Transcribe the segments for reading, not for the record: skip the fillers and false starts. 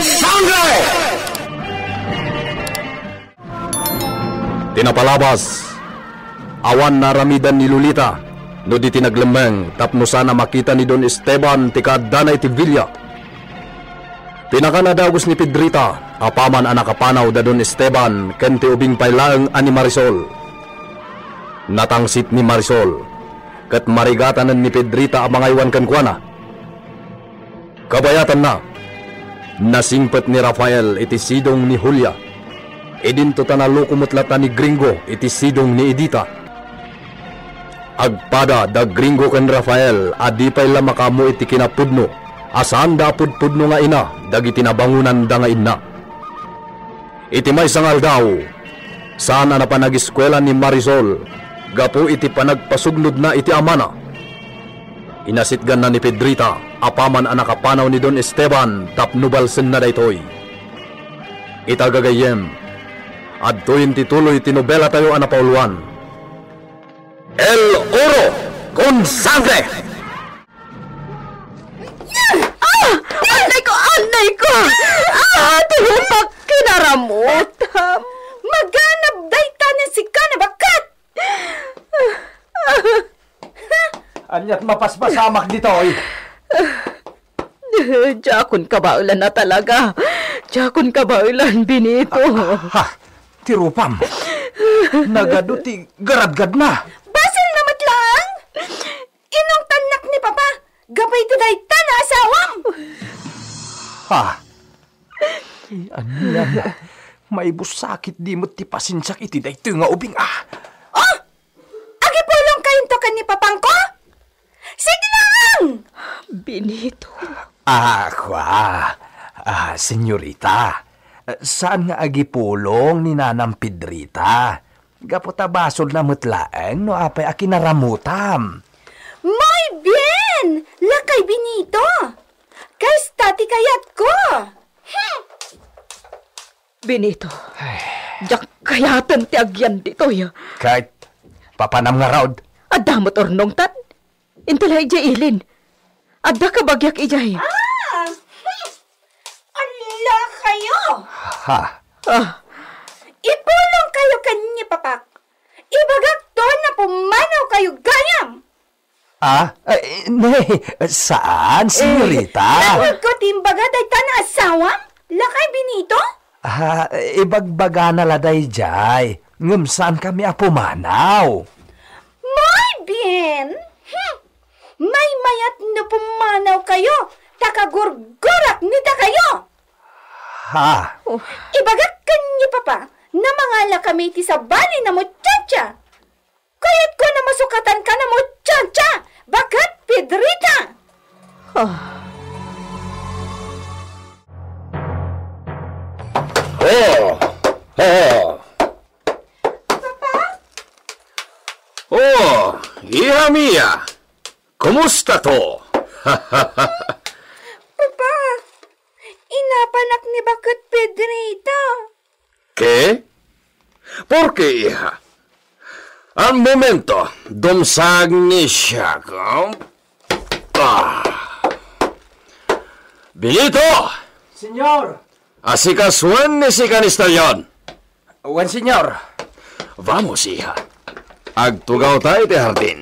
sangre! Tinapalabas, awan na ramidan ni Lolita, no di tinaglemeng tapno sana makita ni Don Esteban tika Danay ti Villa. Pinakanadagos ni Pedrita, apaman anak kapanaw da Don Esteban, ken ti ubing pailaeng ani Marisol. Natangsit ni Marisol, kat marigatanan ni Pedrita ang mga iwan kankwana. Kabayatan na, nasingpet ni Rafael iti sidong ni Julia. Idinto tanalokumutlata ni Gringo iti sidong ni Edita. Agpada da Gringo ken Rafael adipay la makamo iti kinapudno, asaan da pudpudno nga ina dagiti nabangunan da nga inna. Iti may sangal daw, saan na panag-eskwela ni Marisol, gapo iti panagpasugnod na iti amana. Inasitgan na ni Pedrita, apaman anak kapanaw ni Don Esteban, tapnubalsen na daytoy. Itagagayem, adtoyin tituloy tinobela tayo anapauluan. El Oro con Sangre! Anay ko! Anay ko! Tinupak kinaramot! Maganap dayta niya si Kanabakat! Anyat mapaspasamak dito, oy. Jakon kabaulan na talaga. Jakon kabaulan, Benito. Ha? Tirupam. Nagaduti garadgad na. Basil namat lang! Inong tanak ni Papa, gabay to dayta na asawam! Ha? Ano yan? May busakit di mo ti pasinsak iti dayto nga ubing Oh! Agi pulong kayo to kan ni Papang ko? Sige lang! Benito. Senyorita. Saan nga agipulong ni Nanang Pedrita? Gaputa basol na mutlaeng no apay akinaramutam. Muy bien! Lakay Benito! Kay stati kayat ko! Benito, jak kayatan ti agyan dito ya. Kahit papanam nga raod. Adamot ornong tan. Intalay ija ilin. Adda ka bagyak ijay. Ala kayo! Ha? Ipulong kayo kanya, Papak. Ibagak to na pumanaw kayo gayam. Saan, senyorita? Nawag ko timbaga day na asawam? Lakay Benito? Ibagbaga na laday jay. Ngam saan kami apumanaw? Muy bien! May mayat na pumanaw kayo. Takagurgurak nita kayo. Ha? Ibagak kanya, Papa, na mangala kami ti sa bali na muchacha. Kayat ko na masukatan ka na muchacha. Bakat, Pedrita? Hija mía, kumusta to? Papa, inapanak ni Bakat Pedrita. ¿Qué? ¿Por qué, hija? Al momento, domsag ni siya. Benito! Senyor! Asikasuan ni si Canistalyon. Wan, senyor. Vamos, hija. Agtugaw tayo ti hardin.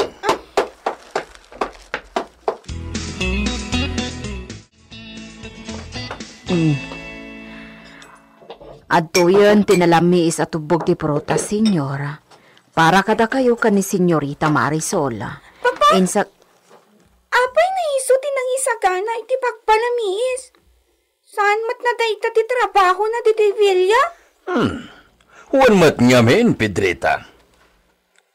Adto yun, tinalamis at tubog ti prutas, senyora. Para kada kayo ka ni Senyorita Marisol. Papa! Apay na iso tinang isagana iti pagpalamis. Saan mat na dayta ti trabaho na ti Villa? Huwag mat ngamin, Pedrita.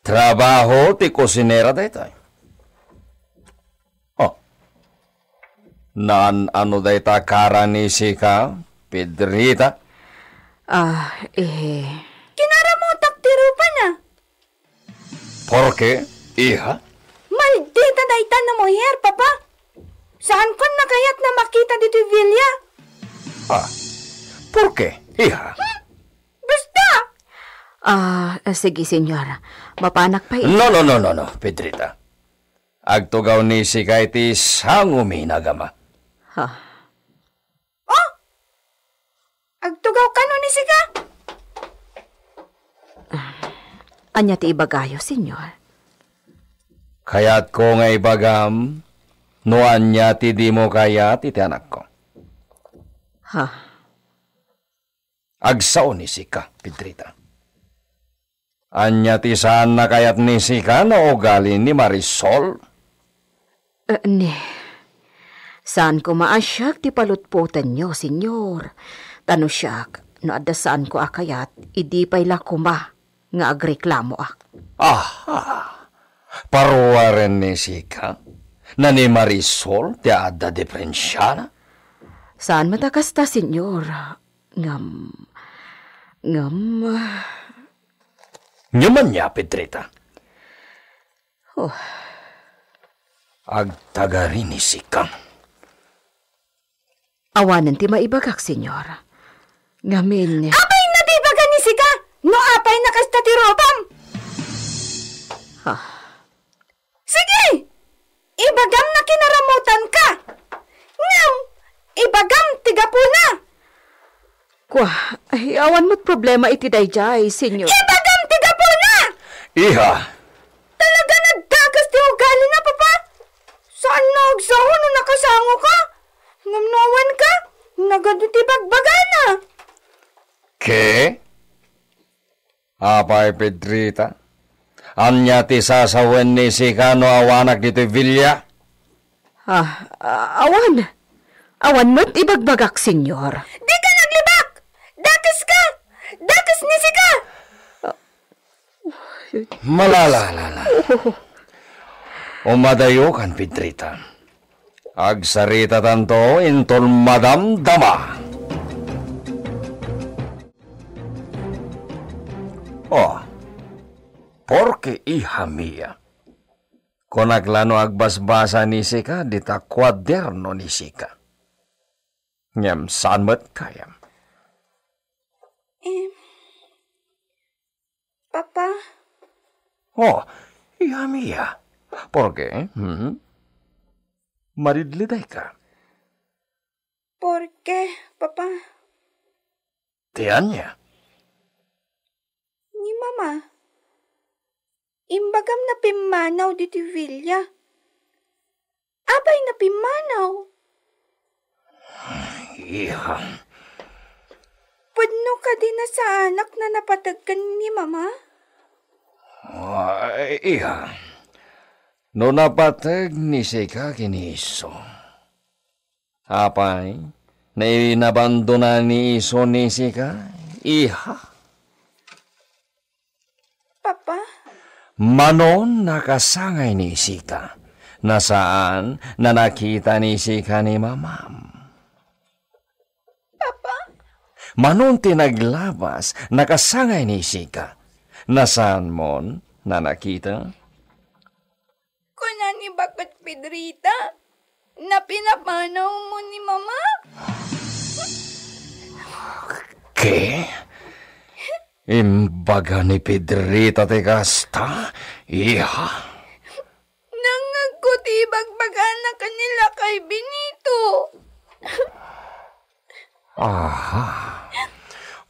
Trabaho ti kusinera dayta. Ano dayta karanisi ka, Pedrita? Kinaramotak ti rupa na. ¿Por qué, hija? Maldita dayta na muher, Papa. Saan kon nakayat na makita dito Villa? ¿Por qué, hija? Basta! Sige, senyora. Mapanak pa No, Pedrita. Agtugaw ni si kay ti sangumi nagama. Nagtugaw ka no ni Sika? Anya ti ibagayo, senyor. Kayat ko nga ibagam, noan niya ti di mo kayat iti anak ko. Ha? Agsao ni Sika, Pedrita. Anya ti saan na kayat ni Sika na ugali ni Marisol? Saan ko maasyak ti palutputan nyo, senyor? Tano siyak, no adda saan ko akayat, idi pa'y lakuma, nga agreklamo ak. Paruwaren ni Sika na ni Marisol ti adda diferensyana? Saan matakas ta, senyor? Nyaman niya, Pedrita. Agtagari ni Sika. Awanan ti maibagak, senyor. Ngamin. Apay na di baga ni Sika? No apay na kasta ti Robam? Sige! Ibagam na kinaramutan ka! Ngam! Ibagam tigapuna! Kwa, ay awan mo't problema iti dayjay, senyor. Ibagam tigapuna! Iha, Talaga nagdagas ti ugali na, papa? Saan nagsaho no nakasango ka? Ngamnawan ka? Nagado ti bagbagana. ke? Apay, Pedrita. Anya ti sasawen ni Sika no awanak dito Villa? Awan. Awan mo't ibagbagak, senyor. Di ka naglibak! Dakas ka! Dakas ni Sika! Malalala. Umadayo kan, Pedrita. Agsarita tanto intol madamdama. Porque hija mía, kung naglano agbasbasa ni Sika, dita kwaderno ni Sika. Ngem saan mo't kayam? Papa, Hija mía, porque maridliday ka. ¿por qué, papa? Tiyan niya. Ni mama. Imbagam na pimanaw di ti Villa. Abay na pimanaw. Iha. Pudno ka din na sa anak na napatagkan ni mama? Iha. No napatag ni Sika kiniso. Apay, na inabandona ni iso ni Sika, iha. Papa? Manon nakasangay ni Sika, na saan na nakita ni Sika ni mamam. Papa? Manon tinaglabas, nakasangay ni Sika, na saan mon na nakita? Kunan ni bakit Pedrita? Na pinapanaw mo ni mama? Ke? Imbaga ni Pedrita te kasta? Iha? Nangaguti bagbagan na kanila kay Benito.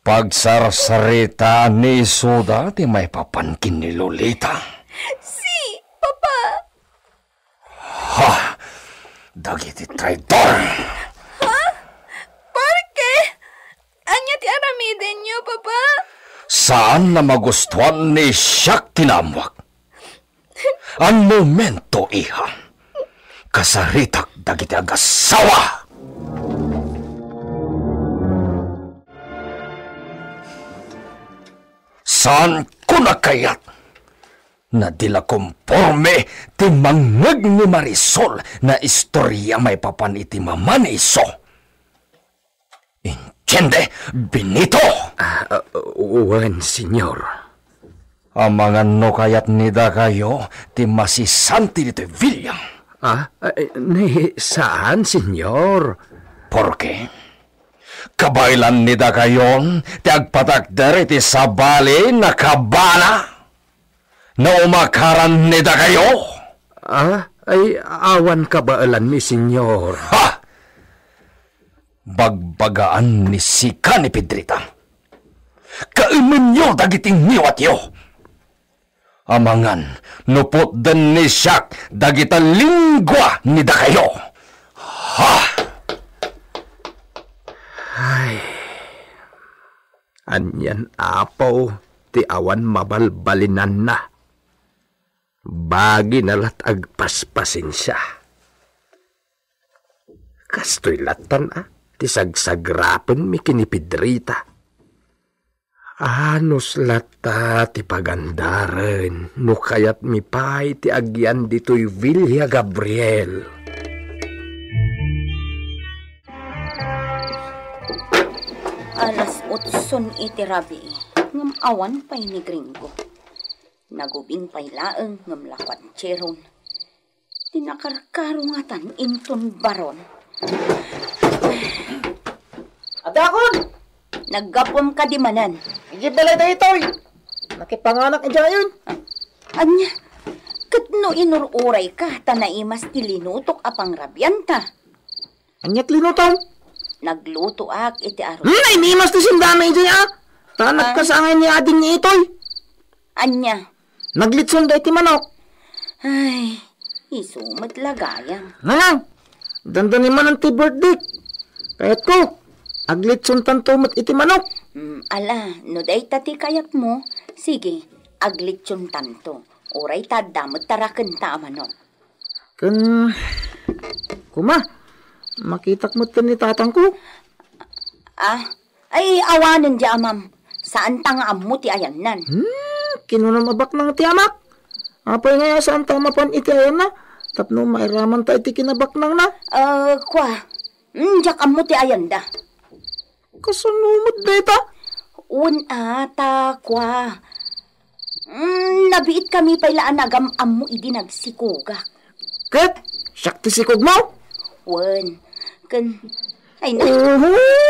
Pagsarsarita ni Suda ti may papankin ni Lolita. Si, papa. Dagiti traitor! Porque? Anya ti aramiden niyo, papa? Saan na magustuhan ni siyak tinamwak? Ang momento, iha. Kasaritak dagiti agasawa! Saan ko na kayat? Na dila komporme ti mangag ni Marisol na istorya may papan iti mama ni iso. Entiende, Benito? Uwan, senyor. Ang mga no kayat nida kayo ti masisanti dito Villa. Ni saan, senyor? Porque kabailan nida kayon ti agpatakder iti sabali na kabala na umakaran nida kayo. Ay awan kabaalan mi, senyor. Bagbagaan ni Sika ni Pedrita. Kaiman nyo dagiting niwat yo. Amangan, nupot dan ni Siak dagitan lingwa ni Dakayo. Ha! Ay, anyan apaw, ti awan mabalbalinan na. Bagi nalat agpaspasin siya. Kastoy latan ti sagsagrapen mi kinipidrita. Anos lata ti pagandaren, no kayat mi pay ti agyan dito'y Villa Gabriel. Alas 8 iti rabi, ngam awan pa'y ni Gringo. Nagubing pa'y laeng ngam lakwat cheron. Tinakarkarungatan inton baron. Adakon! Naggapom ka di manan. Ijib balay da ito'y. Nakipanganak niya yun. Anya, katno inururay ka, tanaimas tilinutok apang rabyanta. Anyat linutaw. Nagluto ak iti aro. Nainimas ti sindamay dyan Tanak kasangay ni ading ni ito'y. Anya, Naglitson da iti manok. ay, isumat lagayang. Nanang, dandanin man ang ti birthday. Kahit ko, aglitson tantumot iti manok. Ala, no day tati kayat mo, sige, aglitsyon tanto. Oray tadamot taraken ta manok. Kuma, makitak mo't ka ni tatang ko. Ay, awanan di amam. Saan tangaam mo ti ayanan? Kinunamabak ng tiyamak. Apay nga saan tang mapan iti ayan na. Tapno mairaman ta iti kinabak nang na. Kwa, diyak am mo ti ayanda. Kasunumot da ita. Ata, kwa. Nabiit kami pala anagam am mo idi nagsikuga. Ket, siyak ti sikog mo. Ay na,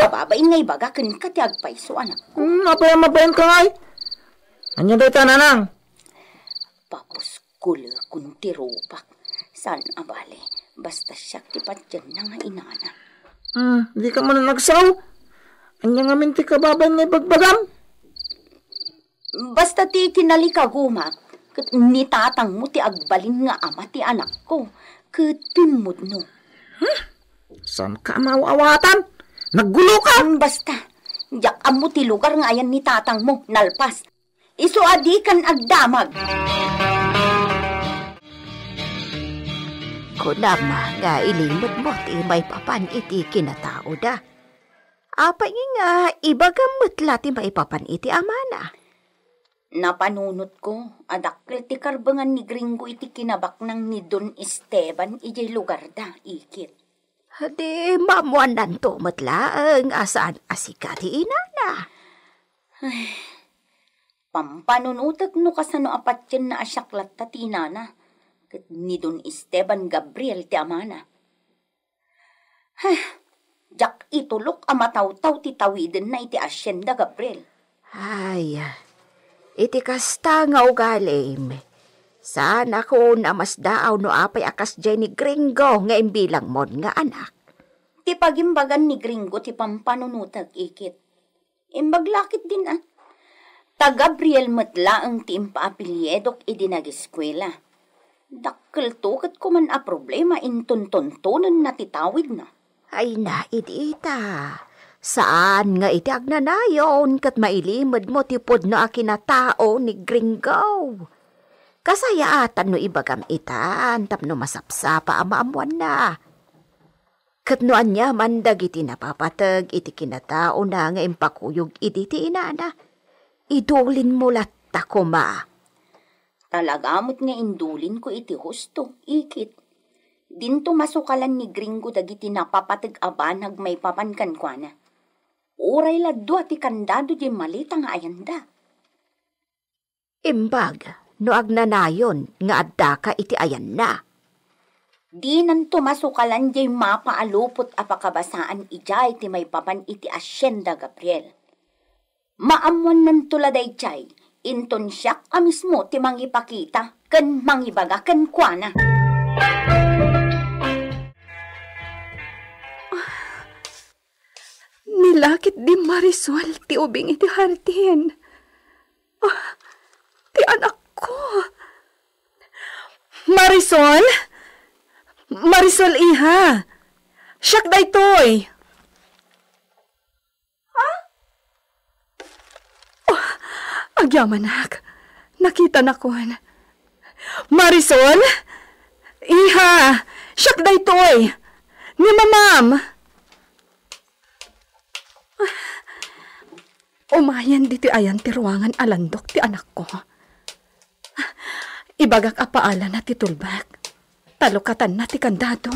kababain ngay baga ken katiag paiso anak. Apay mabayan ka ngay. Anya da ita nanang. Papos kula kun tirupak. San abale, basta siya tipatyan na nga inana. Di ka man nagsaw. Anya nga minti kababayan ngay bagbagam. Basta ti kinalikagumak, kat nitatang mo ti agbalin nga ama ti anak ko. Kat pimod no. San ka mawawatan? Naggulo ka. Basta, diyak am mo ti lugar nga ayan nitatang mo, nalpas. Isu adi kan agdamag. Kunama nga ilimod mo ti may papan iti kinatao da. Apa nga ibagamot lati may papan iti amana. Napanunot ko, adakkel ti karbangan ni Gringo iti kinabak ng ni Don Esteban ijay lugar da, ikit. Di mamuan nanto matlaang asaan asika ti inana. Pampanunutak no kasano apatyan na asyaklat ta ti inana. Kat ni Don Esteban Gabriel ti amana. Jak itulok amataw-taw ti tawiden na iti Asyenda Gabriel. Ay, iti kasta nga ugalim. Sana ko na mas daaw no apay akas dyan ni Gringo nga imbilang mon nga anak. Ti pagimbagan ni Gringo ti pampanunutag ikit. Imbaglakit din Ta Gabriel matla ang ti impaapiliedok idi nag-eskwela. Dakkel to kat kuman a problema inton-tontonan na titawid na. Ay na, idita. Saan nga iti agnanayon kat mailimod mo tipod no akinatao ni Gringo. Kasayaatan no ibagam itan tapno masapsapa amaamuan na. Kat no anya mandag iti napapatag iti kinatao na nga impakuyog iti ti inana. Idulin mo latta ko ma. Talagamot nga indulin ko iti husto, ikit. Dinto masukalan ni Gringo dagiti napapatag abanag may papankan kwa na. Uray laddo ati kandado di malita nga ayanda. Imbag, no agnanayon nga adda ka iti ayan na. Di nanto masukalan di mapaalupot apakabasaan ijay ti may papan iti Asyenda Gabriel. Maamuan nanto laday jay, inton siyak amismo ti mangipakita, ken mangibaga ken kwa na. Nilakit di Marisol ti ubing iti hardin. Oh, ti anak ko. Marisol? Marisol, iha. Siyak daytoy. Ha? Oh, agyamanak. Nakita na ko. Marisol? Iha. Siyak daytoy. Ni mamam. Umayan diti ayan ti ruangan alandok ti anak ko. Ibagak apaala na ti tulbak. Talukatan na ti kandado.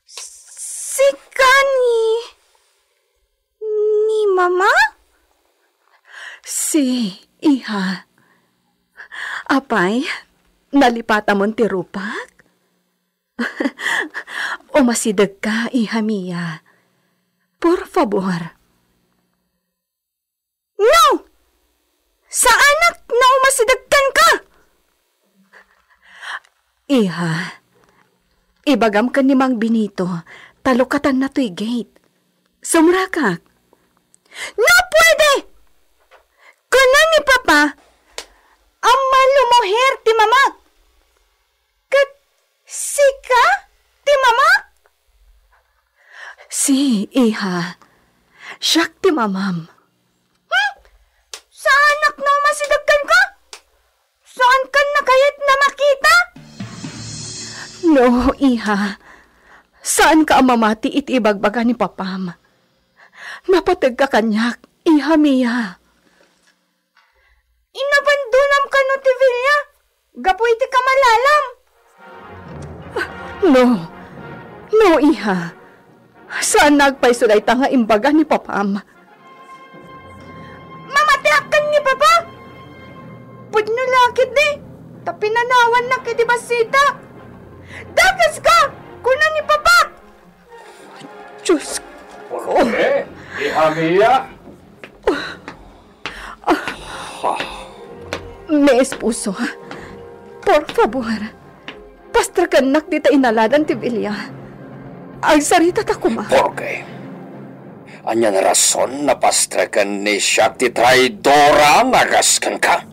Sika ni mama? Si iha. Apay, nalipata mon ti rupak? Umasidag ka, iha Mia. Por favor. No! Sa anak na umasidagkan ka! Iha, ibagam ka ni Mang Benito, talukatan na to'y gate. Sumrakak. No pwede! Kuna ni Papa, ang malumuher ti mama. Kat sika ti mama? Si, iha. Siyak ti mamam. Sa anak na masidagkan ka? Saan ka na kayat na makita? No, iha. Saan ka amamati iti ibagbaga ni Papam? Napatag ka kanyak, iha Mia. Inabandunam ka no ti Villa. Gapo iti ka malalam. No, iha. Saan nagpaisulay ta nga imbaga ni Papam? Mamatiakan ni Papa! Pudno lakit di! Tapinanawan na kiti basita! Dagas ka! Kuna ni Papa! Diyos ko! Iha Mia? Mes puso, por favor, pastrakan nak dita inaladan ti Villa. Ang sarita ta kuma. Porque anyan rason na pastrakan ni siya ti traidora nagaskan ka.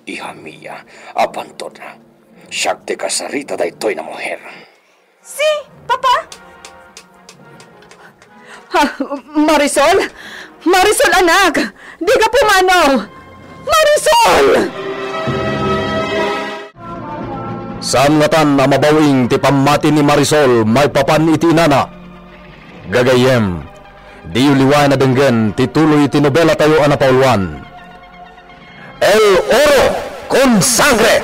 Iha Mia, apantod na. Siya ti kasarita da ito'y na muher. Si, Papa? Marisol? Marisol, anak! Di ka pumanaw! Marisol! Saan ngatan na mabawing ti pamati ni Marisol may papan iti inana. Gagayem, di uliwan na denggen ti tuloy ti nobela tayo anapauluan. El Oro con Sangre!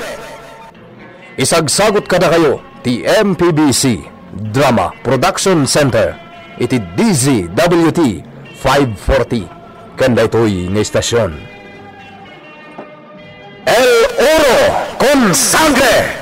Isagsagot kada kayo ti MPBC Drama Production Center iti DZWT 540 kanda ito'y nga istasyon. El Oro con Sangre!